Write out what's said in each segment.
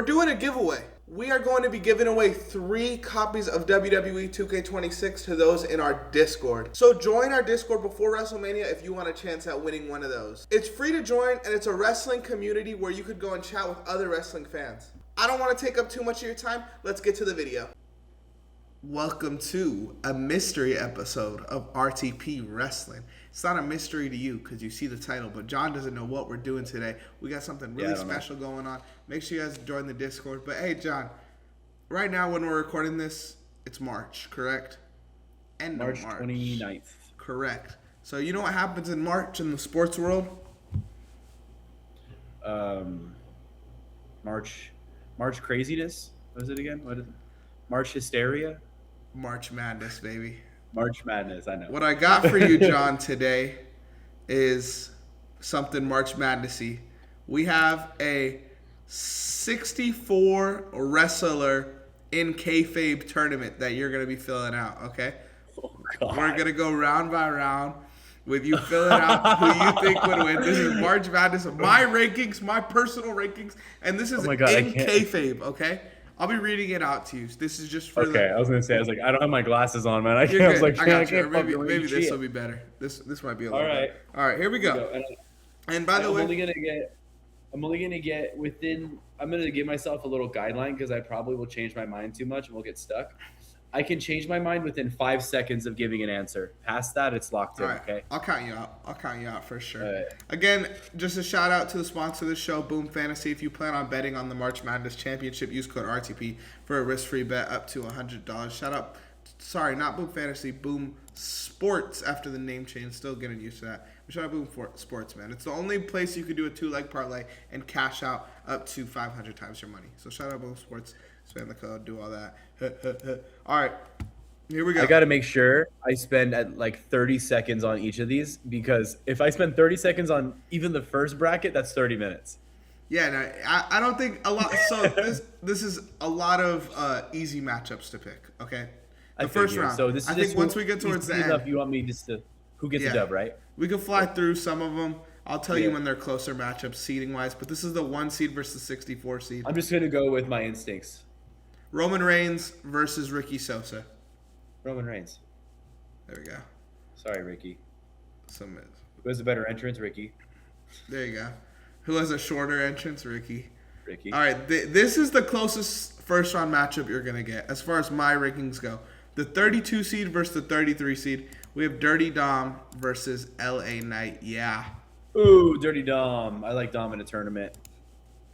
we're doing a giveaway. We are going to be giving away 3 copies of WWE 2K26 to those in our Discord. So join our Discord before WrestleMania if you want a chance at winning one of those. It's free to join, and it's a wrestling community where you could go and chat with other wrestling fans. I don't want to take up too much of your time. Let's get to the video. Welcome to a mystery episode of RTP Wrestling. It's not a mystery to you because you see the title, but John doesn't know what we're doing today. We got something really special going on. Make sure you guys join the Discord. But hey, John, right now when we're recording this, it's March, correct? End March of March 29th. Correct. So you know what happens in March in the sports world? March craziness. What is it again? What is it? March hysteria? March Madness, baby. March Madness, I know. What I got for you, John, today is something March Madnessy. We have a 64 wrestler in kayfabe tournament that you're going to be filling out, okay? Oh, God. We're going to go round by round with you filling out who you think would win. This is March Madness, my rankings, my personal rankings, and this is in kayfabe, okay? I'll be reading it out to you. This is just for I was gonna say, I don't have my glasses on, man. I got you. Maybe this will be better. This might be a little better. All right, here we go. And by the way, I'm only gonna get within. I'm gonna give myself a little guideline because I probably will change my mind too much and we'll get stuck. I can change my mind within 5 seconds of giving an answer. Past that, it's locked in. All right. Okay. I'll count you out. I'll count you out for sure. Right. Again, just a shout out to the sponsor of the show, Boom Fantasy. If you plan on betting on the March Madness Championship, use code RTP for a risk-free bet up to $100. Shout out. Sorry, not Boom Fantasy. Boom Sports after the name change. Still getting used to that. Shout out Boom Sports, man. It's the only place you can do a 2-leg parlay and cash out up to 500 times your money. So shout out Boom Sports. Spam the code, do all that. All right, here we go. I got to make sure I spend at like 30 seconds on each of these because if I spend 30 seconds on even the first bracket, that's 30 minutes. Yeah, no, I don't think a lot. So this is a lot of easy matchups to pick. Okay, the first round. So this is I think once we get towards the end, you want me just to who gets the dub, right? We can fly through some of them. I'll tell you when they're closer matchups seeding wise. But this is the 1 seed versus 64 seed. I'm just gonna go with my instincts. Roman Reigns versus Ricky Sosa. Roman Reigns. There we go. Sorry, Ricky. Who has a better entrance? Ricky. There you go. Who has a shorter entrance? Ricky. Ricky. All right. This is the closest first round matchup you're going to get as far as my rankings go. The 32 seed versus the 33 seed. We have Dirty Dom versus LA Knight. Yeah. Ooh, Dirty Dom. I like Dom in a tournament.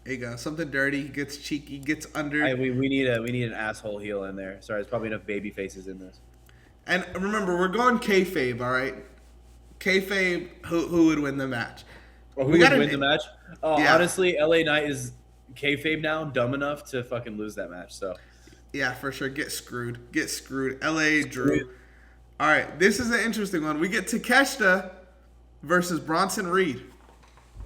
There you go. Something dirty, gets cheeky, gets under. We need an asshole heel in there. Sorry, there's probably enough baby faces in this. And remember, we're going kayfabe, all right? Kayfabe, who would win the match? Who would win the match? Honestly, LA Knight is kayfabe now, dumb enough to fucking lose that match. So. Yeah, for sure. Get screwed. LA Drew. All right, this is an interesting one. We get Takeshita versus Bronson Reed.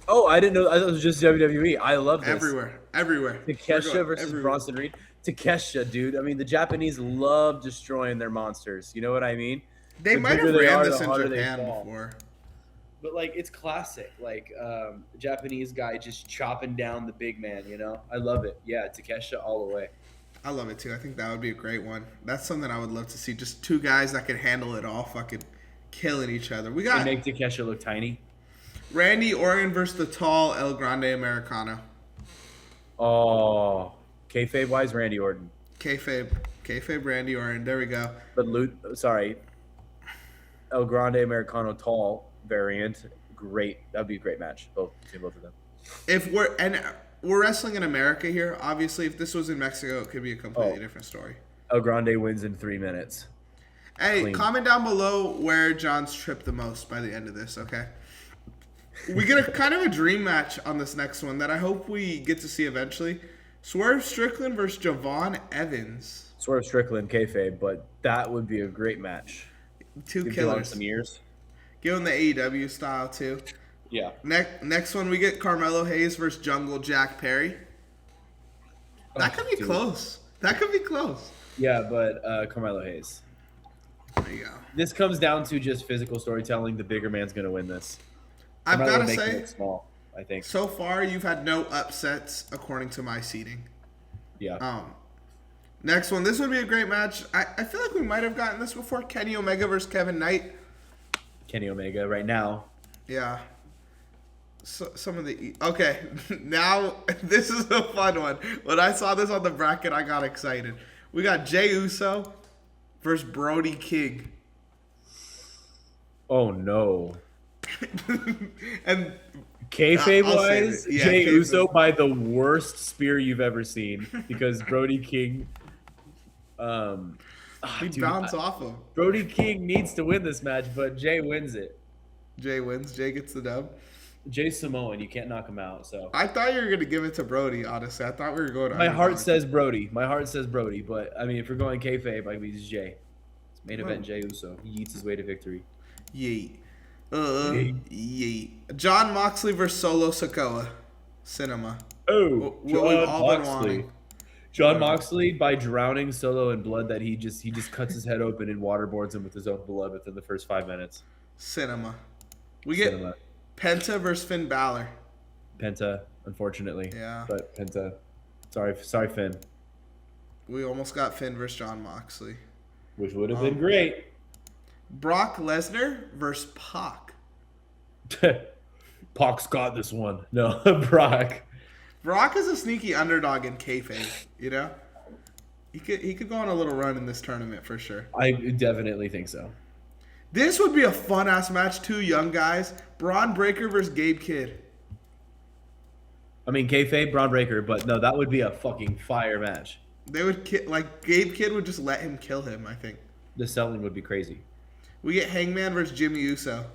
Oh, I didn't know. I thought it was just WWE. I love this. Everywhere. Takeshita versus Bronson Reed. Takeshita, dude. I mean, the Japanese love destroying their monsters. You know what I mean? They might have ran this in Japan before. But, like, it's classic. Like, the Japanese guy just chopping down the big man, you know? I love it. Yeah, Takeshita all the way. I love it, too. I think that would be a great one. That's something I would love to see. Just 2 guys that could handle it all, fucking killing each other. We got. They make Takeshita look tiny. Randy Orton versus the tall El Grande Americano. Oh, kayfabe wise, Randy Orton. Kayfabe, Randy Orton. There we go. But El Grande Americano tall variant. Great. That'd be a great match. Between both of them. If we're wrestling in America here, obviously, if this was in Mexico, it could be a completely different story. El Grande wins in 3 minutes. Hey, comment down below where John's tripped the most by the end of this. Okay. We get a kind of a dream match on this next one that I hope we get to see eventually. Swerve Strickland versus Javon Evans. Swerve Strickland, kayfabe, but that would be a great match. 2 killers. Some years. Give them the AEW style too. Yeah. Next one we get Carmelo Hayes versus Jungle Jack Perry. That could be close. Yeah, but Carmelo Hayes. There you go. This comes down to just physical storytelling. The bigger man's going to win this. I've got to say, small, I think. So far, you've had no upsets according to my seeding. Yeah. Next one. This would be a great match. I feel like we might have gotten this before. Kenny Omega versus Kevin Knight. Kenny Omega right now. Yeah. So, some of the... Okay. Now, this is a fun one. When I saw this on the bracket, I got excited. We got Jey Uso versus Brody King. Oh, no. And... Kayfabe wise, yeah, Jey kayfabe. Uso by the worst spear you've ever seen because Brody King. He bounced off him. Brody King needs to win this match, but Jey wins it. Jey wins. Jey gets the dub. Jey's Samoan, you can't knock him out. So I thought you were gonna give it to Brody. Honestly, I thought we were going. my heart says Brody. My heart says Brody, but I mean, if we're going kayfabe, I mean, it's Jey. It's main event Jey Uso. He eats his way to victory. Yeet. Yeet. John Moxley versus Solo Sikoa. Cinema. Oh, What we've all been wanting. John Moxley, by drowning Solo in blood that he just cuts his head open and waterboards him with his own blood within the first 5 minutes. Cinema. We get Penta versus Finn Balor. Penta, unfortunately. Yeah. But Penta. Sorry, Finn. We almost got Finn versus John Moxley. Which would have been great. Brock Lesnar versus Pac. Pac's got this one. No, Brock. Brock is a sneaky underdog in kayfabe, you know? He could go on a little run in this tournament for sure. I definitely think so. This would be a fun-ass match. Two young guys. Braun Breaker versus Gabe Kidd. I mean, kayfabe, Braun Breaker, but no, that would be a fucking fire match. They would Gabe Kidd would just let him kill him, I think. The selling would be crazy. We get Hangman versus Jimmy Uso.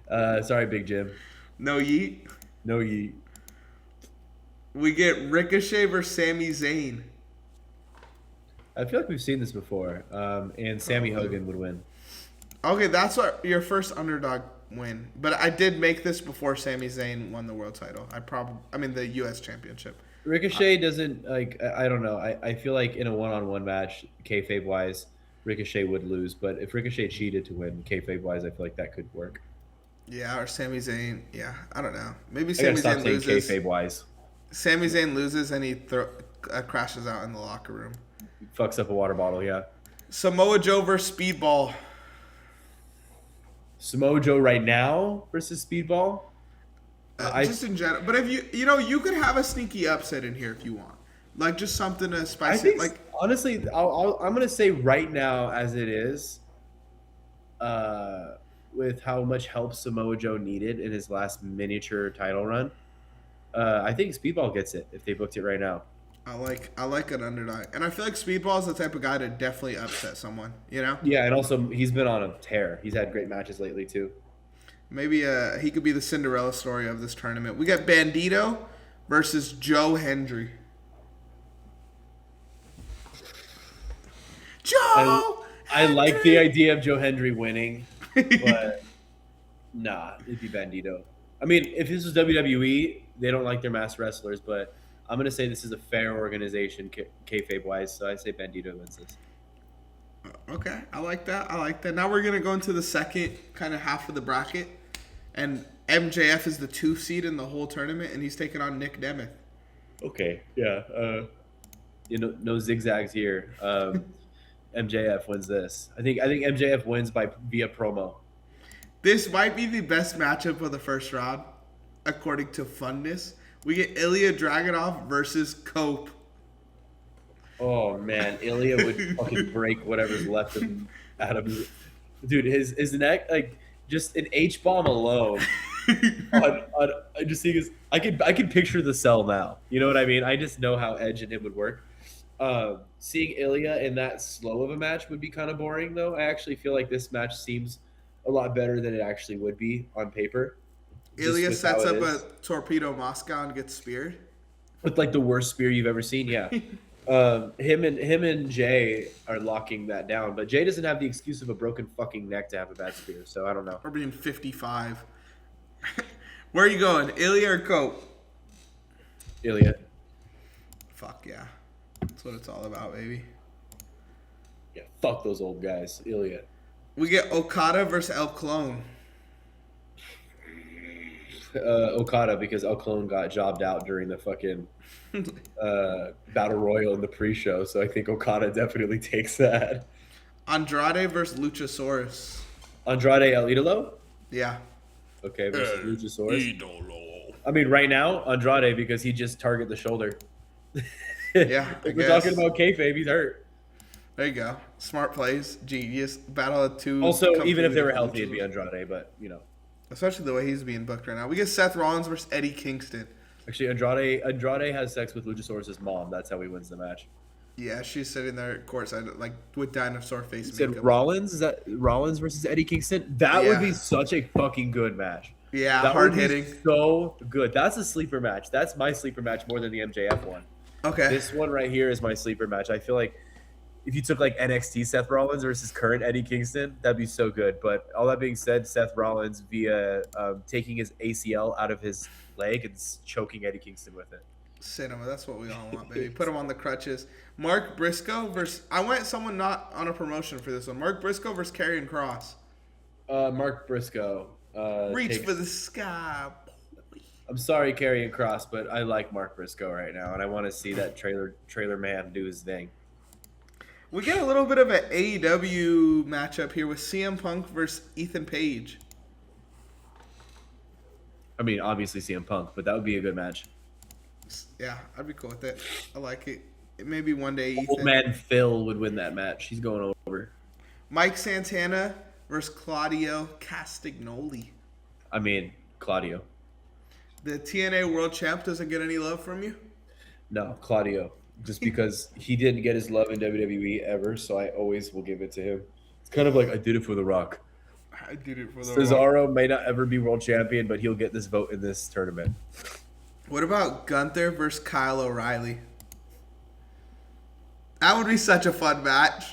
Sorry, Big Jim. No yeet. No yeet. We get Ricochet versus Sami Zayn. I feel like we've seen this before, and Sammy Hogan would win. Okay, that's your first underdog win. But I did make this before Sami Zayn won the world title. The U.S. Championship. Ricochet doesn't, like, I don't know. I feel like in a one-on-one match, kayfabe-wise, Ricochet would lose. But if Ricochet cheated to win, kayfabe-wise, I feel like that could work. Yeah, or Sami Zayn. Yeah, I don't know. Maybe I Sami gotta Zayn stop saying loses. kayfabe-wise. Sami Zayn loses and he crashes out in the locker room. Fucks up a water bottle, yeah. Samoa Joe versus Speedball. Samoa Joe right now versus Speedball? Just in general. But if you could have a sneaky upset in here if you want. Like, just something to spice it. Like, honestly, I'm going to say right now as it is, with how much help Samoa Joe needed in his last miniature title run, I think Speedball gets it if they booked it right now. I like an underdog. And I feel like Speedball is the type of guy to definitely upset someone, you know? Yeah, and also he's been on a tear. He's had great matches lately too. Maybe he could be the Cinderella story of this tournament. We got Bandito versus Joe Hendry. I like the idea of Joe Hendry winning, but nah, it'd be Bandito. I mean, if this was WWE, they don't like their masked wrestlers, but I'm going to say this is a fair organization, kayfabe-wise, so I say Bandito wins this. Okay, I like that. Now we're going to go into the second kind of half of the bracket, and MJF is the 2 seed in the whole tournament, and he's taking on Nick Nemeth. Okay, yeah. No zigzags here. MJF wins this. I think MJF wins via promo. This might be the best matchup of the first round, according to Funness. We get Ilya Dragunov versus Cope. Oh man, Ilya would fucking break whatever's left out of his. Dude, his neck, like, just an H-bomb alone. I just think I can picture the cell now. You know what I mean? I just know how Edge and him would work. Seeing Ilya in that slow of a match would be kind of boring, though. I actually feel like this match seems a lot better than it actually would be on paper. Ilya sets up a torpedo Moscow and gets speared. With like the worst spear you've ever seen, yeah. Him and Jay are locking that down, but Jay doesn't have the excuse of a broken fucking neck to have a bad spear, so I don't know. Or being 55. Where are you going, Ilya or Cope? Ilya. Fuck yeah. That's what it's all about, baby. Yeah, fuck those old guys. Ilya. We get Okada versus El Clone. Okada, because El Clone got jobbed out during the fucking battle royal in the pre-show, so I think Okada definitely takes that. Andrade versus Luchasaurus. Andrade El Idolo, Yeah. okay, versus Luchasaurus. Idolo. I mean, right now Andrade because he just target the shoulder. Yeah, I If we're talking guess. about kayfabe, he's hurt. There you go. Smart plays. Genius. Battle of two Also, even if completely they were different healthy, it'd be luchadors. Andrade, but you know. Especially the way he's being booked right now. We get Seth Rollins versus Eddie Kingston. Actually, Andrade has sex with Luchasaurus' mom. That's how he wins the match. Yeah, she's sitting there courtside, like with dinosaur face You said makeup. Rollins? Is that Rollins versus Eddie Kingston? That would Yeah. be such a fucking good match. Yeah, That hard would be hitting. so good. That's a sleeper match. That's my sleeper match more than the MJF one. Okay. This one right here is my sleeper match. I feel like if you took like NXT Seth Rollins versus current Eddie Kingston, that'd be so good. But all that being said, Seth Rollins via taking his ACL out of his leg and choking Eddie Kingston with it. Cinema. That's what we all want, baby. Put him on the crutches. Mark Briscoe versus. I went someone not on a promotion for this one. Mark Briscoe versus Karrion Cross. Mark Briscoe. Reach for the sky. I'm sorry, Karrion Cross, but I like Mark Briscoe right now, and I want to see that trailer man do his thing. We get a little bit of an AEW matchup here with CM Punk versus Ethan Page. I mean, obviously CM Punk, but that would be a good match. Yeah, I'd be cool with it. I like it. Maybe one day Old Ethan. man Phil would win that match. He's going over. Mike Santana versus Claudio Castagnoli. I mean, Claudio. The TNA World Champ doesn't get any love from you? No, Claudio. Just because he didn't get his love in WWE ever, so I always will give it to him. It's kind of like I did it for The Rock. I did it for the Cesaro may not ever be world champion, but he'll get this vote in this tournament. What about Gunther versus Kyle O'Reilly? That would be such a fun match.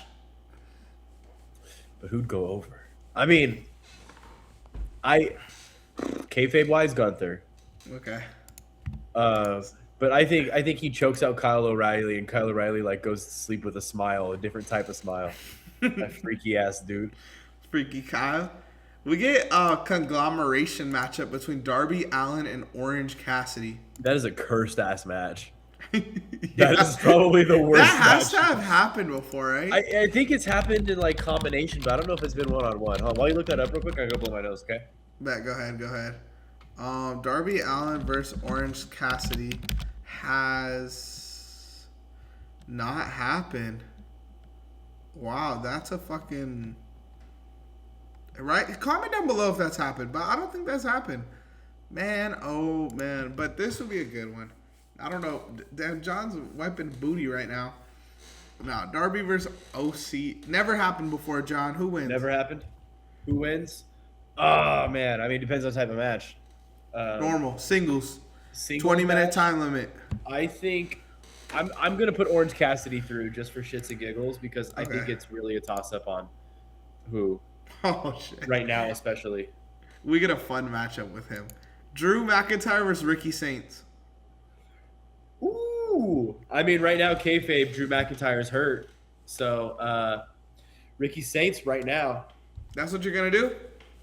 But who'd go over? I mean, kayfabe wise, Gunther. Okay. But I think he chokes out Kyle O'Reilly, and Kyle O'Reilly like goes to sleep with a smile, a different type of smile. That freaky ass dude. Freaky Kyle. We get a conglomeration matchup between Darby Allin and Orange Cassidy. That is a cursed ass match. Yeah. That is probably the worst. That has match. to have happened before, right? I think it's happened in like combination, but I don't know if it's been one on one. While you look that up real quick, I go blow my nose. Okay. Bet, go ahead. Darby Allin versus Orange Cassidy has not happened. Wow, that's a fucking... Right? Comment down below if that's happened, but I don't think that's happened. Man, oh man. But this would be a good one. I don't know. Damn, John's wiping booty right now. No, Darby versus OC. Never happened before, John. Who wins? Never happened. Who wins? Oh man, I mean, it depends on the type of match. Normal. Singles. Single 20-minute match, time limit. I think I'm gonna put Orange Cassidy through just for shits and giggles because I think Okay. it's really a toss up on who Oh, shit. right now, especially. We get a fun matchup with him. Drew McIntyre versus Ricky Saints. Ooh, I mean, right now, kayfabe, Drew McIntyre's hurt, so Ricky Saints right now. That's what you're going to do?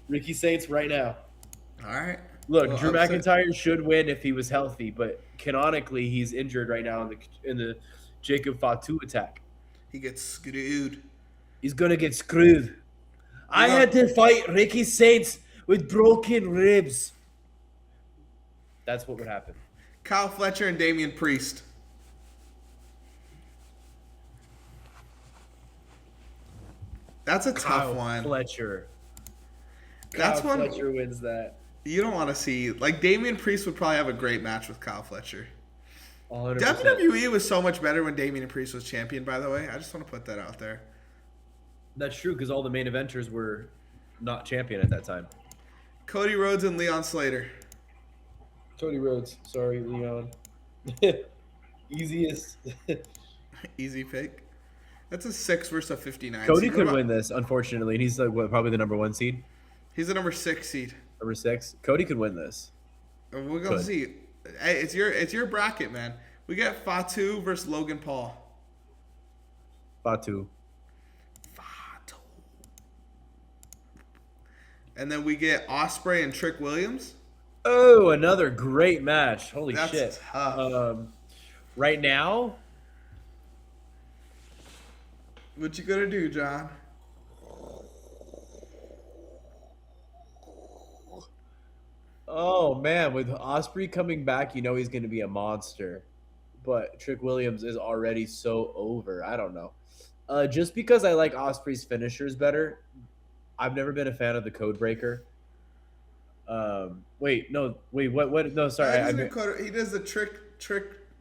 Ricky Saints right now. All right. Look, Well, Drew upset. McIntyre should win if he was healthy, but canonically, he's injured right now in the Jacob Fatu attack. He gets screwed. He's gonna get screwed. I Yeah. had to fight Ricky Saints with broken ribs. That's what would happen. Kyle Fletcher and Damian Priest. That's a tough Kyle one. Fletcher. That's Kyle one Fletcher wins that. you don't want to see. Like, Damian Priest would probably have a great match with Kyle Fletcher. 100%. WWE was so much better when Damian Priest was champion, by the way. I just want to put that out there. That's true because all the main eventers were not champion at that time. Cody Rhodes and Leon Slater. Cody Rhodes. Sorry, Leon. Easiest. Easy pick. That's a 6 versus a 59. Cody seed. could What win about- this, unfortunately, and he's like probably the number 1 seed, He's the number 6 seed. number 6. Cody could win this. We're gonna Could. see. Hey, it's your bracket, man. We got Fatu versus Logan Paul. Fatu. Fatu. And then we get Osprey and Trick Williams. Oh, another great match. Holy That's shit. tough. Right now, What you gonna do, John? oh man, with Osprey coming back, you know he's going to be a monster. But Trick Williams is already so over. I don't know. Just because I like Osprey's finishers better, I've never been a fan of the Code Breaker. Wait, no, wait, what? No, sorry, He does the trick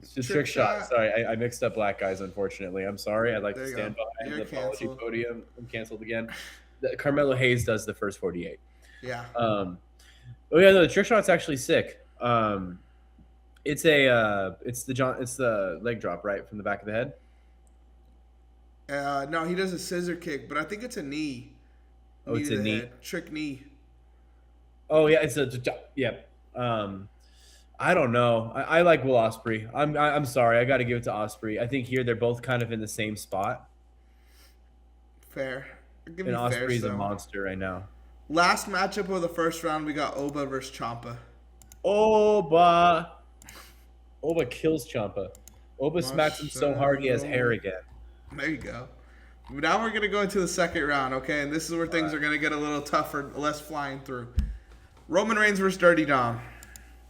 it's a trick shot. Sorry, I mixed up black guys. Unfortunately, I'm sorry. I'd like There to you stand go. behind You're the apology canceled. podium. I'm canceled again. Carmelo Hayes does the first 48. Yeah. Oh yeah, no, the trick shot's actually sick. It's it's the leg drop right from the back of the head. No, he does a scissor kick, but I think it's a knee. Oh, Knee it's to a the knee. head. Trick knee. Oh yeah, yeah. I don't know. I like Will Ospreay. I'm sorry. I got to give it to Ospreay. I think here they're both kind of in the same spot, Fair. I'll give and you fair Ospreay's a still. monster right now. Last matchup of the first round, we got Oba versus Ciampa. Oba kills Ciampa. Oba smacks him so hard he has Marcelo. hair again. There you go. Now we're gonna go into the second round, okay? And this is where things are gonna get a little tougher, less flying through. Roman Reigns versus Dirty Dom.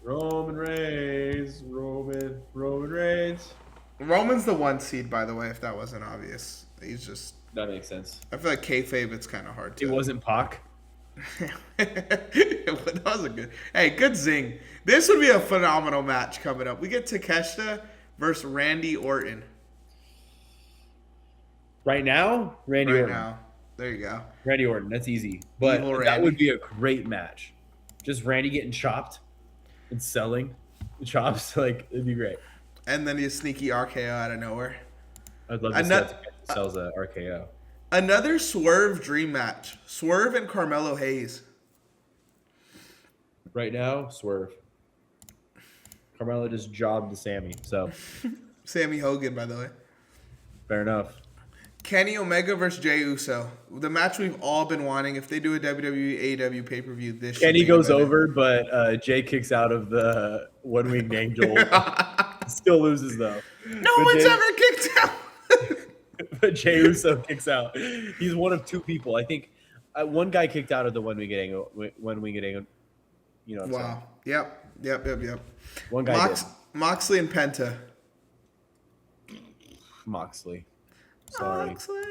Roman Reigns. Roman's the 1 seed, by the way, if that wasn't obvious. He's just. That makes sense. I feel like kayfabe, it's kind of hard to. It wasn't Pac. That was a good. Hey, good zing. This would be a phenomenal match coming up. We get Takeshita versus Randy Orton. Right now, Randy Right Orton. now. There you go. Randy Orton. That's easy. But Evil that Randy. would be a great match. Just Randy getting chopped and selling the chops. Like, it'd be great. And then you sneaky RKO out of nowhere. I'd love to see that sells a RKO. Another Swerve dream match. Swerve and Carmelo Hayes. Right now, Swerve. Carmelo just jobbed to Sammy, so Sammy Hogan, by the way. fair enough. Kenny Omega versus Jey Uso. The match we've all been wanting. If they do a WWE AEW pay-per-view, this should Kenny be goes better. over, but Jay kicks out of the one-winged angel. Still loses, though. No one's ever kicked out. But Jey Uso kicks out. He's one of 2 people. I think one guy kicked out of the one-winged angle. You know what I'm saying? Wow. Yep. One guy did. Moxley and Penta. Moxley. Sorry. Moxley.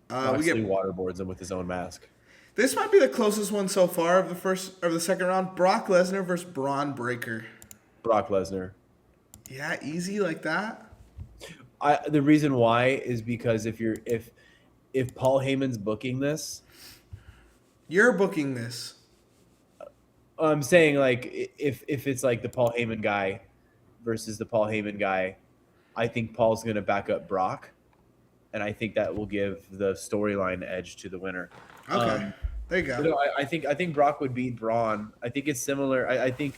Moxley waterboards him with his own mask. This might be the closest one so far of the second round. Brock Lesnar versus Braun Breaker. Brock Lesnar. Yeah, easy like that. The reason why is because if Paul Heyman's booking this, You're booking this. I'm saying like if it's like the Paul Heyman guy versus the Paul Heyman guy, I think Paul's going to back up Brock, and I think that will give the storyline edge to the winner. Okay, there you go. No, I think Brock would beat Braun. I think it's similar. I think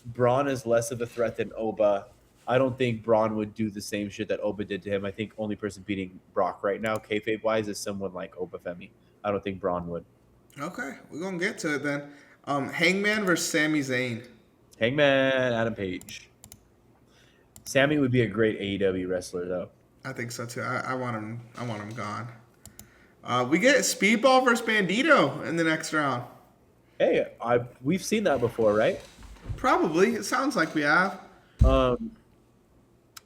Braun is less of a threat than Oba. I don't think Braun would do the same shit that Oba did to him. I think only person beating Brock right now, kayfabe wise, is someone like Oba Femi. I don't think Braun would. Okay, we're gonna get to it then. Hangman versus Sami Zayn. Hangman, Adam Page. Sammy would be a great AEW wrestler, though. I think so too. I want him. I want him gone. We get Speedball versus Bandito in the next round. Hey, we've seen that before, right? Probably. It sounds like we have.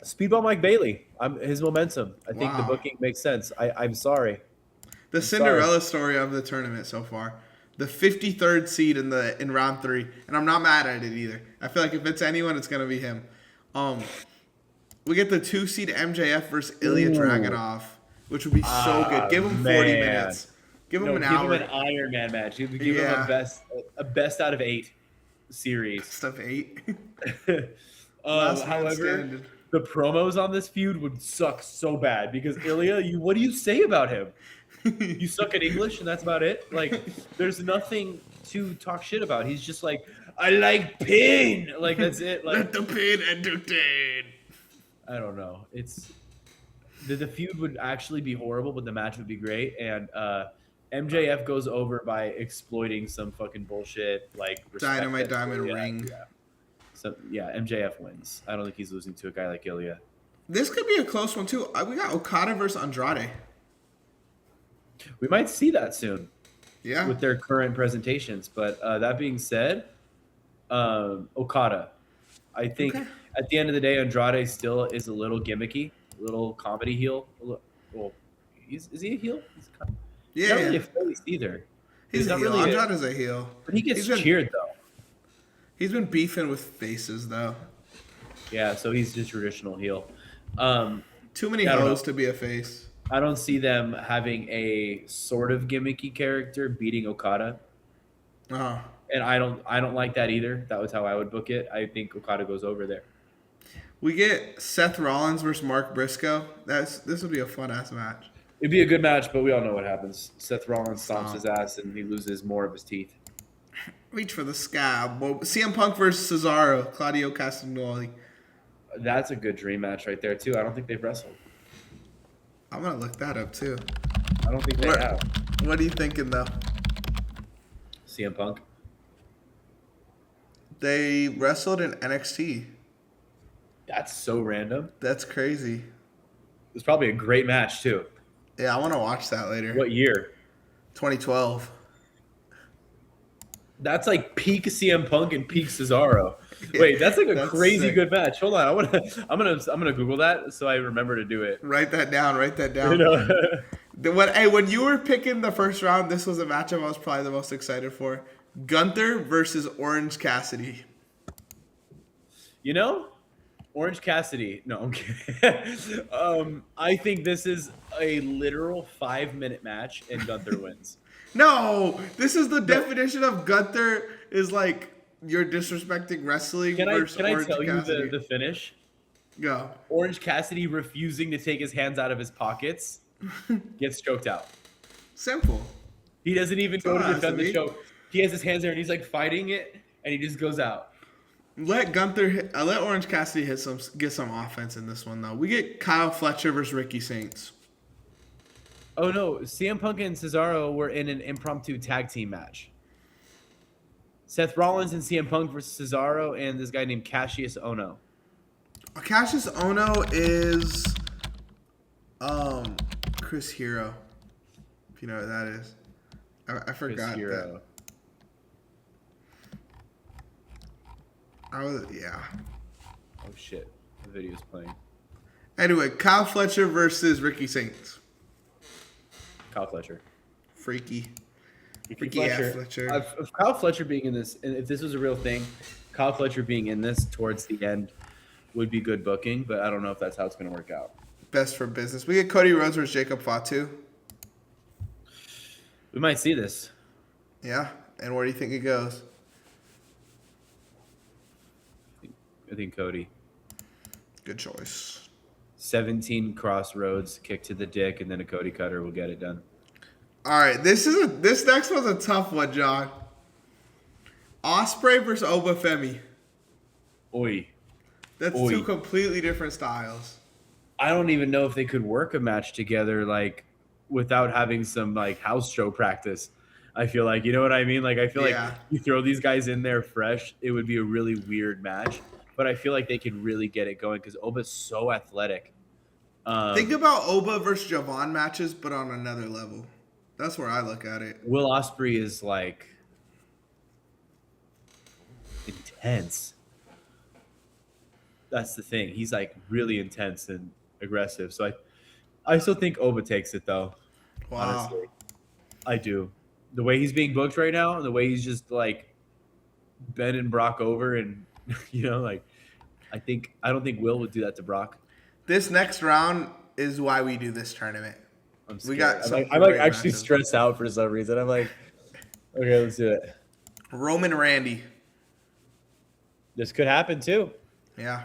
Speedball Mike Bailey. His momentum. I think the Wow. booking makes sense. I'm sorry. The Cinderella story of the tournament so far. The 53rd seed in round 3, and I'm not mad at it either. I feel like if it's anyone, it's gonna be him. We get the 2 seed MJF versus Ilya Dragunov, which would be so good. Give him 40 minutes. Give him an hour. Give him an Iron Man match. Give him a best out of 8 series. Stuff 8. However, the promos on this feud would suck so bad because Ilya, what do you say about him? You suck at English and that's about it? Like, there's nothing to talk shit about. He's just like, I like pain. Like, that's it. Like, Let the pain entertain. I don't know. It's the feud would actually be horrible, but the match would be great. And MJF goes over by exploiting some fucking bullshit like respect. Dynamite Diamond Ring. Yeah. So yeah, MJF wins. I don't think he's losing to a guy like Ilya. This could be a close one too. We got Okada versus Andrade. We might see that soon Yeah. with their current presentations. But that being said, Okada. I think at the end of the day, Andrade still is a little gimmicky, a little comedy heel. Well, is he a heel? He's Yeah. not really a face either. He's a not heel. really Andrade's a heel. But he gets cheered though. He's been beefing with faces though. Yeah, so he's just traditional heel. Too many hoes to be a face. I don't see them having a sort of gimmicky character beating Okada. Uh-huh. And I don't like that either. That was how I would book it. I think Okada goes over there. We get Seth Rollins versus Mark Briscoe. This would be a fun ass match. It'd be a good match, but we all know what happens. Seth Rollins stomps his ass and he loses more of his teeth. Reach for the scab. CM Punk versus Cesaro, Claudio Castagnoli. That's a good dream match right there too. I don't think they've wrestled. I'm gonna look that up too. I don't think they have. What are you thinking though? CM Punk. They wrestled in NXT. That's so random. That's crazy. It was probably a great match too. Yeah, I want to watch that later. What year? 2012. That's like peak CM Punk and peak Cesaro. Wait, that's like a crazy sick. Good match. Hold on, I'm gonna Google that so I remember to do it. Write that down. You know? When you were picking the first round, this was a matchup I was probably the most excited for. Gunther versus Orange Cassidy. You know, Orange Cassidy. No, I'm kidding. I think this is a literal 5-minute match and Gunther wins. No, this is the definition of Gunther is like you're disrespecting wrestling. Can I Orange tell Cassidy. you the finish? Go. Orange Cassidy refusing to take his hands out of his pockets gets choked out. Simple. He doesn't even go to defend the choke. He has his hands there and he's like fighting it and he just goes out. Let Orange Cassidy get some offense in this one though. We get Kyle Fletcher versus Ricky Saints. Oh no, CM Punk and Cesaro were in an impromptu tag team match. Seth Rollins and CM Punk versus Cesaro and this guy named Cassius Ohno. Cassius Ohno is Chris Hero. If you know what that is. I forgot that. Yeah. Oh shit. The video's playing. Anyway, Kyle Fletcher versus Ricky Saints. Kyle Fletcher. Freaky Fletcher. If Kyle Fletcher being in this, and if this was a real thing, Kyle Fletcher being in this towards the end would be good booking, but I don't know if that's how it's going to work out. Best for business. We get Cody Rhodes versus Jacob Fatu. We might see this. Yeah, and where do you think it goes? I think Cody. Good choice. 17 crossroads, kick to the dick, and then a Cody cutter will get it done. All right, this next one's a tough one, John. Ospreay versus Obafemi. Oi. That's two completely different styles. I don't even know if they could work a match together like without having some like house show practice. I feel like, you know what I mean? Like I feel like you throw these guys in there fresh, it would be a really weird match. But I feel like they could really get it going because Oba's so athletic. Think about Oba versus Javon matches, but on another level. That's where I look at it. Will Ospreay is like intense. That's the thing. He's like really intense and aggressive. So I still think Oba takes it though. Wow. Honestly, I do. The way he's being booked right now, the way he's just like bending Brock over, and you know, like I don't think Will would do that to Brock. This next round is why we do this tournament. I'm scared. I'm like actually stressed out for some reason. I'm like, okay, let's do it. Roman Randy. This could happen too. Yeah.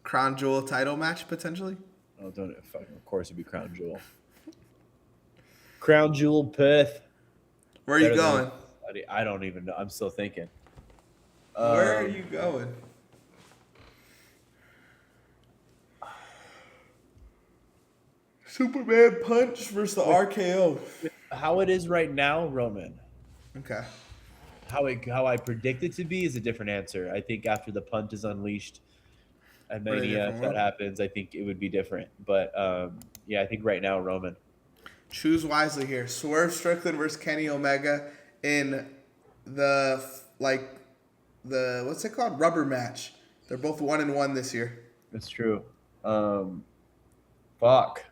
Crown Jewel title match potentially. Oh, don't fucking! Of course, it'd be Crown Jewel. Crown Jewel Perth. Where are you going? I don't even know. I'm still thinking. Where are you going? Superman punch versus the RKO. How it is right now, Roman. Okay. How I predict it to be is a different answer. I think after the punt is unleashed at What a Mania, different if that world. happens, I think it would be different. But yeah, I think right now Roman. Choose wisely here. Swerve Strickland versus Kenny Omega in the like the what's it called? Rubber match. They're both 1-1 this year. That's true. Um, fuck.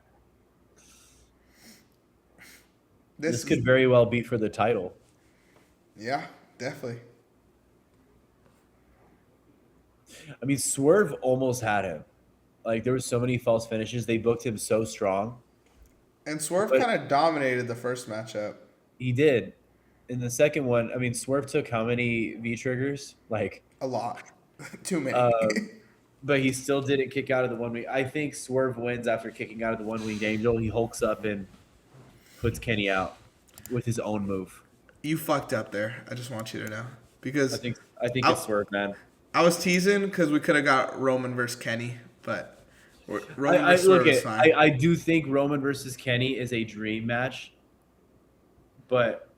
This This is could very well be for the title. yeah, definitely. I mean, Swerve almost had him. Like there were so many false finishes. They booked him so strong, And Swerve but kind of dominated the first matchup. he did. In the second one, I mean, Swerve took how many V triggers? Like, A lot. Too many. um, but he still didn't kick out of the one wing. I think Swerve wins after kicking out of the one winged angel. He hulks up and puts Kenny out with his own move. You fucked up there. I just want you to know. I Because think I think I, it's Swerve, man. I was teasing because we could have got Roman versus Kenny, but Roman I versus look Swerve is at fine. I do think Roman versus Kenny is a dream match, but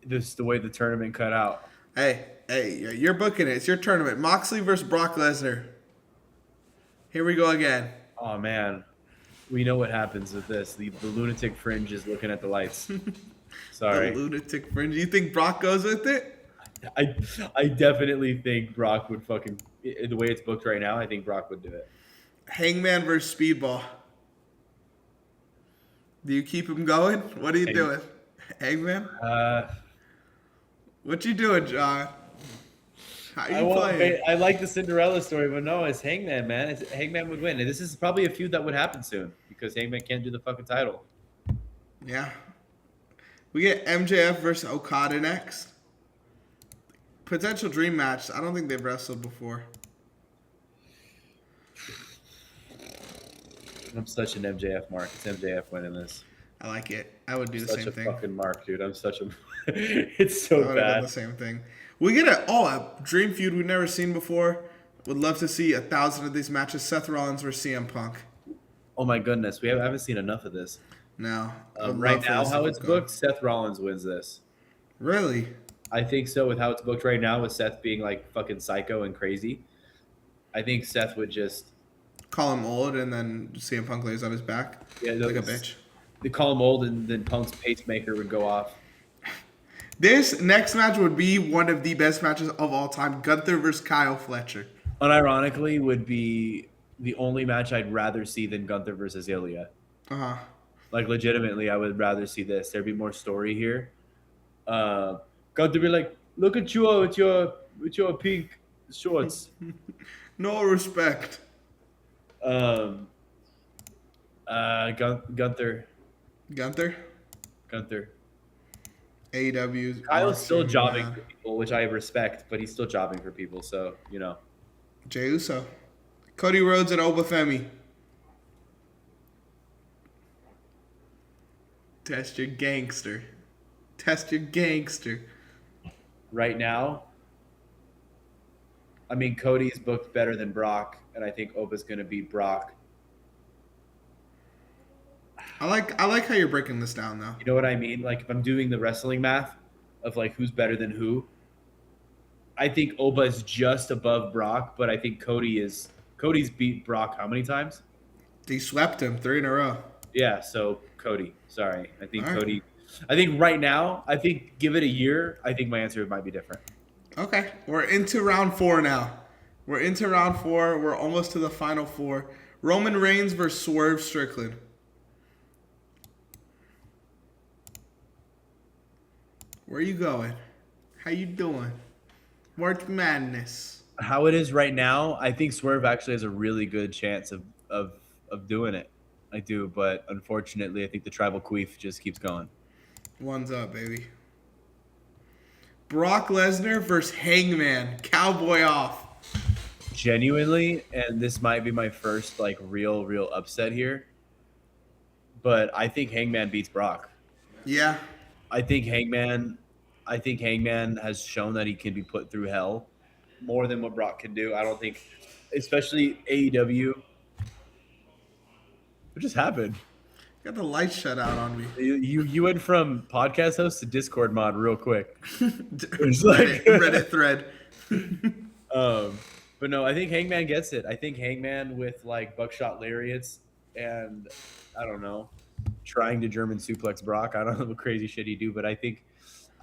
this is the way the tournament cut out. Hey, you're booking it. It's your tournament. Moxley versus Brock Lesnar. Here we go again. Oh man, we know what happens with this. The lunatic fringe is looking at the lights. The Sorry, lunatic fringe. You think Brock goes with it? I I definitely think Brock would fucking the way it's booked right now. I think Brock would do it. Hangman versus Speedball. Do you keep him going? What are you Hang- doing? Hangman? Uh, What you doing, John? How I you won't. playing? I like the Cinderella story, but no, it's Hangman, man. Hangman would win, and this is probably a feud that would happen soon because Hangman can't do the fucking title. Yeah. We get MJF versus Okada next. Potential dream match. I don't think they've wrestled before. I'm such an MJF mark. It's MJF winning this. I like it. I would do the Such same a thing. fucking mark, dude. I'm such a. It's I so would have done bad. the same thing. We get a dream feud we've never seen before. Would love to see 1,000 of these matches. Seth Rollins versus CM Punk. Oh my goodness, haven't seen enough of this. No. I would Right love for now, this to how keep it's going. booked, Seth Rollins wins this. Really? I think so. With how it's booked right now, with Seth being like fucking psycho and crazy, I think Seth would just Call him old and then CM Punk lays on his back like a bitch. They call him old, and then Punk's pacemaker would go off. This next match would be one of the best matches of all time. Gunther versus Kyle Fletcher. Unironically, would be the only match I'd rather see than Gunther versus Ilya. Uh-huh. Like legitimately, I would rather see this. There'd be more story here. Gunther be like, "Look at you with your pink shorts." No respect. Um, Gunther. Gunther. AEW. Kyle's still jobbing Man. for people, which I respect, but he's still jobbing for people. So you know, Jey Uso. Cody Rhodes and Obafemi. Test your gangster. Test your gangster. right now, I mean, Cody's booked better than Brock, and I think Opa's going to beat Brock. I like how you're breaking this down though. You know what I mean? Like if I'm doing the wrestling math of like who's better than who, I think Oba is just above Brock, but I think Cody's beat Brock how many times? They swept him 3 in a row. Yeah, so Cody. Sorry. I think All right. Cody. I think right now, I think give it a year, I think my answer might be different. Okay, we're into round 4 now. We're almost to the final 4. Roman Reigns versus Swerve Strickland. Where you going? How you doing? March Madness. How it is right now, I think Swerve actually has a really good chance of doing it. I do, but unfortunately, I think the tribal queef just keeps going. One's up, baby. Brock Lesnar versus Hangman. Cowboy off. Genuinely, and this might be my first like real upset here, but I think Hangman beats Brock. Yeah. I think Hangman has shown that he can be put through hell more than what Brock can do. I don't think, especially AEW. What just happened? Got the lights shut out on me. You went from podcast host to Discord mod real quick. It's Reddit thread. But no, I think Hangman gets it. I think Hangman with like buckshot lariats and I don't know, trying to German suplex Brock. I don't know what crazy shit he do, but I think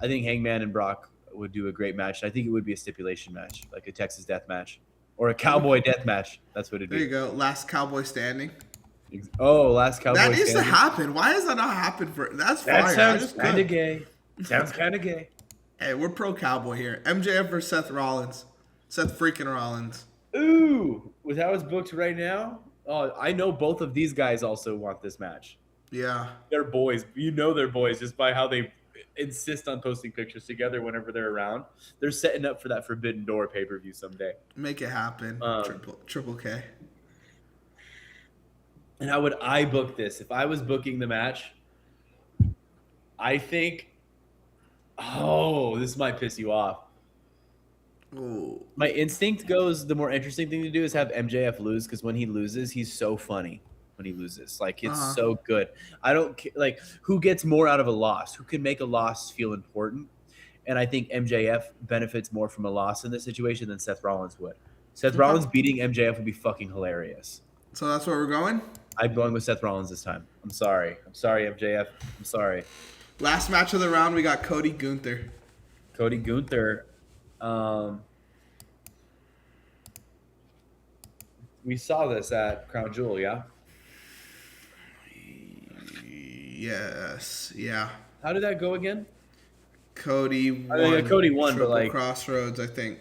Hangman and Brock would do a great match. I think it would be a stipulation match, like a Texas death match or a cowboy death match. That's what it'd be. There you go. Last cowboy standing. Oh, last cowboy That needs standing. to happen. Why has that not happened for? That's That fire. sounds kind of gay. Sounds kind of gay. Hey, we're pro cowboy here. MJF versus Seth Rollins. Seth freaking Rollins. Ooh, with how it's booked right now, oh, I know both of these guys also want this match. Yeah. They're boys. You know they're boys just by how they insist on posting pictures together whenever they're around. They're setting up for that Forbidden Door pay-per-view someday. Make it happen. Triple K. And how would I book this? If I was booking the match, I think, this might piss you off. Ooh. My instinct goes, the more interesting thing to do is have MJF lose, because when he loses, he's so funny when he loses. Like, it's so good. I don't like who gets more out of a loss, who can make a loss feel important. And I think MJF benefits more from a loss in this situation than Seth Rollins would. Seth Rollins beating MJF would be fucking hilarious. So that's where we're going? I'm going with Seth Rollins this time. I'm sorry, MJF. I'm sorry. Last match of the round, we got Cody Gunther. Cody Gunther. We saw this at Crown Jewel, yeah? Yes. Yeah. How did that go again? Cody won. Cody won, but Triple like Crossroads, I think.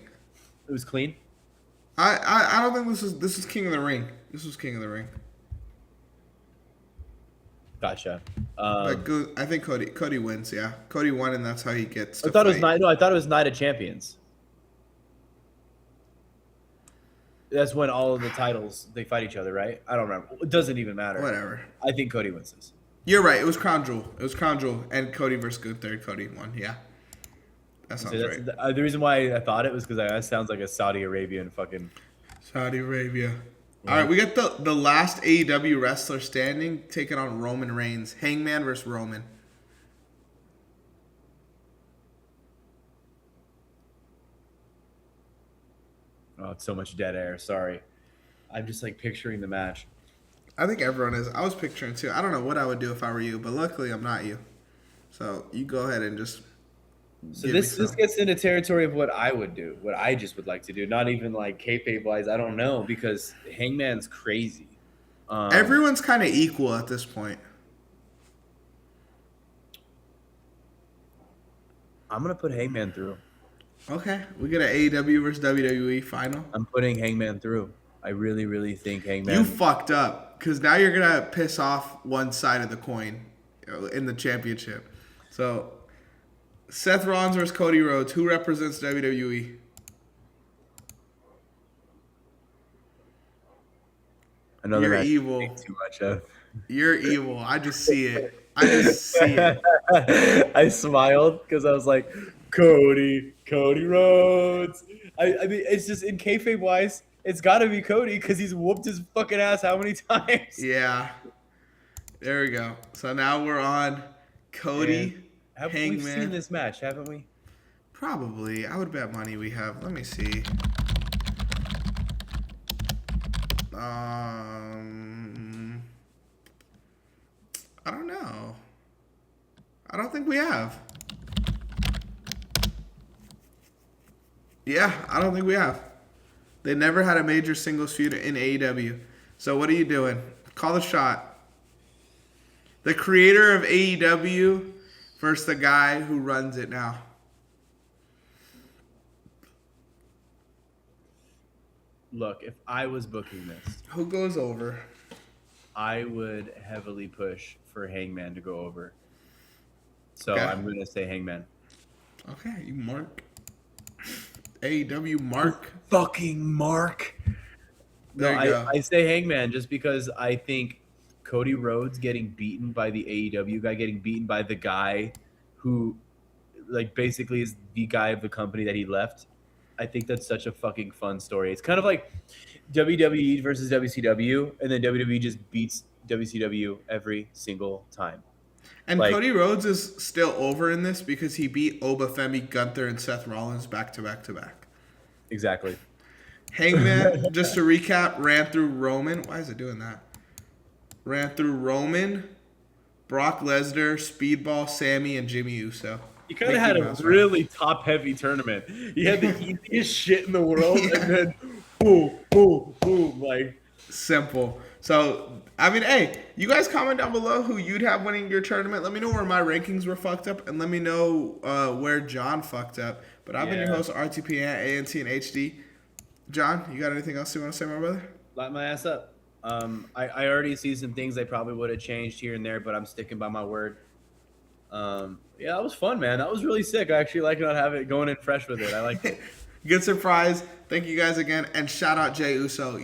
It was clean. I don't think this is King of the Ring. This was King of the Ring. Gotcha. I think Cody wins. Yeah, Cody won, and that's how he gets. I thought it was Night of Champions. That's when all of the titles they fight each other, right? I don't remember. It doesn't even matter. Whatever. I think Cody wins this. You're right. It was Crown Jewel, and Cody versus Gunther. Cody won. Yeah, that sounds right. The reason why I thought it was because that sounds like a Saudi Arabian fucking. Saudi Arabia. Yeah. All right, we got the last AEW wrestler standing taking on Roman Reigns. Hangman versus Roman. Oh, it's so much dead air. Sorry. I'm just like picturing the match. I think everyone is. I was picturing too. I don't know what I would do if I were you, but luckily I'm not you. So you go ahead and just. So this gets into territory of what I would do, what I just would like to do. Not even like kayfabe wise. I don't know because Hangman's crazy. Everyone's kind of equal at this point. I'm gonna put Hangman through. Okay, we get an AEW versus WWE final. I'm putting Hangman through. I really, really think Hangman. You fucked up because now you're gonna piss off one side of the coin in the championship. So, Seth Rollins versus Cody Rhodes. Who represents WWE? Another You're evil. Too much. You're evil. I just see it. I smiled because I was like, Cody Rhodes. I mean, it's just in kayfabe wise, it's got to be Cody because he's whooped his fucking ass how many times? Yeah. There we go. So now we're on Cody. Hangman. We've seen this match, haven't we? Probably. I would bet money we have. Let me see. I don't know. I don't think we have. Yeah, I don't think we have. They never had a major singles feud in AEW. So what are you doing? Call the shot. The creator of AEW versus the guy who runs it now. Look, if I was booking this, who goes over? I would heavily push for Hangman to go over. So okay. I'm going to say Hangman. Okay, you mark. AEW mark. Fucking mark. There you go. I say Hangman just because I think Cody Rhodes getting beaten by the AEW guy, getting beaten by the guy who like basically is the guy of the company that he left. I think that's such a fucking fun story. It's kind of like WWE versus WCW, and then WWE just beats WCW every single time. And Like, Cody Rhodes is still over in this because he beat Obafemi, Gunther, and Seth Rollins back to back to back. exactly. Hangman, just to recap, ran through Roman. Why is it doing that? Ran through Roman, Brock Lesnar, Speedball, Sammy, and Jimmy Uso. He kind of had a really top-heavy tournament. He had the easiest shit in the world, and then boom, boom, boom, like simple. So, I mean, hey, you guys comment down below who you'd have winning your tournament. Let me know where my rankings were fucked up, and let me know where John fucked up. But I've been your host, RTP, ANT, and HD. John, you got anything else you want to say, my brother? Light my ass up. I already see some things I probably would have changed here and there, but I'm sticking by my word. Yeah, that was fun, man. That was really sick. I actually like not having it going in fresh with it. I like it. Good surprise. Thank you guys again, and shout out Jey Uso.